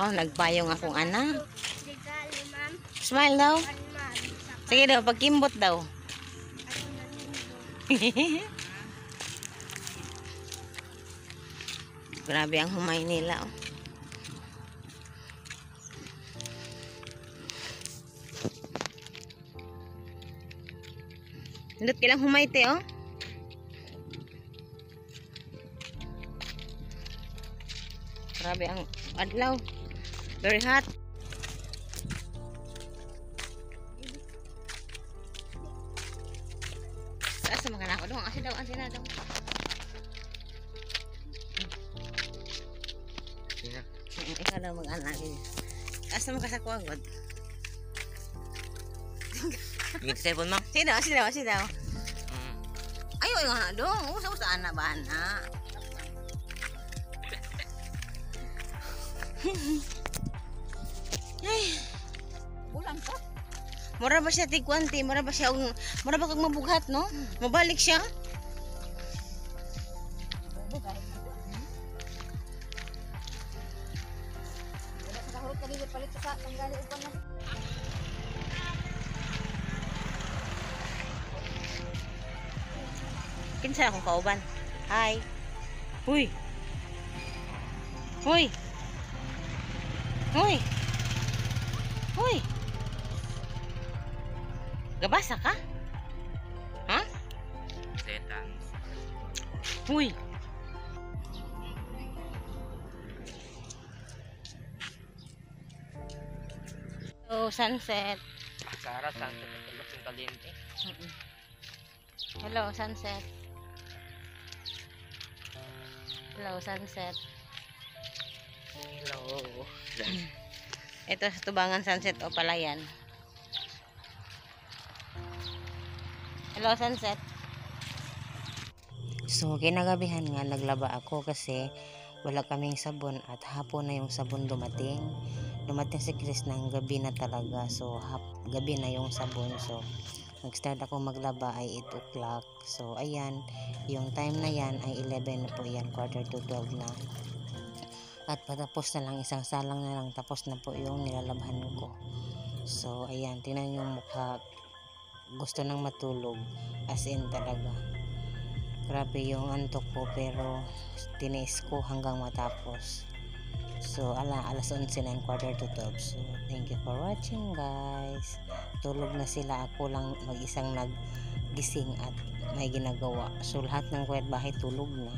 Oh, nagpayong akong anak. Regalo, ma'am. Smile daw. Ano, ma'am? Sige daw, pagkimbot daw. Grabe ang humay nila. Oh. Hindot kilang humay te, oh. Grabe ang adlaw. Very hot. Sa mga nako dong, asi daw, asi na daw. Sina? Ikaw daw mag-anak. Asa mo ka sa kuwagod? Bigyan sa cellphone, ma'am. Sige daw, asi daw, asi daw. Ayo yung anak dong. Usa-usa anak ba anak? Ay. Ulam ka? Mura ba siya tigwanti? Mura ba siya mura ba kag mabughat, no? Mabalik siya. Wala sa kahurot kanina palit sa tanggali upan na. Kinsa akong kauban. Hi. Huy. Huy. Huy. Huy. Gabasa ka? Ha? Setan. Huy. So, sunset. Sara, saan sa tulog ng kaliente? Hello, sunset. Hello, sunset. Hello. Ito sa Tubangan Sunset o Palayan. Hello, sunset. So, kinagabihan nga naglaba ako kasi wala kaming sabon at hapon na yung sabon dumating. Dumating si Chris ng gabi na talaga. So, gabi na yung sabon. So, nag-start ako maglaba ay 8 o'clock. So, ayan. Yung time na yan ay 11 na po yan. Quarter to 12 na. At patapos na lang. Isang salang na lang. Tapos na po yung nilalabhan ko. So, ayan. Tingnan yung mukha. Gusto nang matulog. As in talaga. Grabe yung antok ko. Pero, tiniis ko hanggang matapos. So, alas 11 na, quarter to 12. So, thank you for watching, guys. Tulog na sila. Ako lang mag-isang naggising at may ginagawa. So, lahat ng kwet bahay tulog na.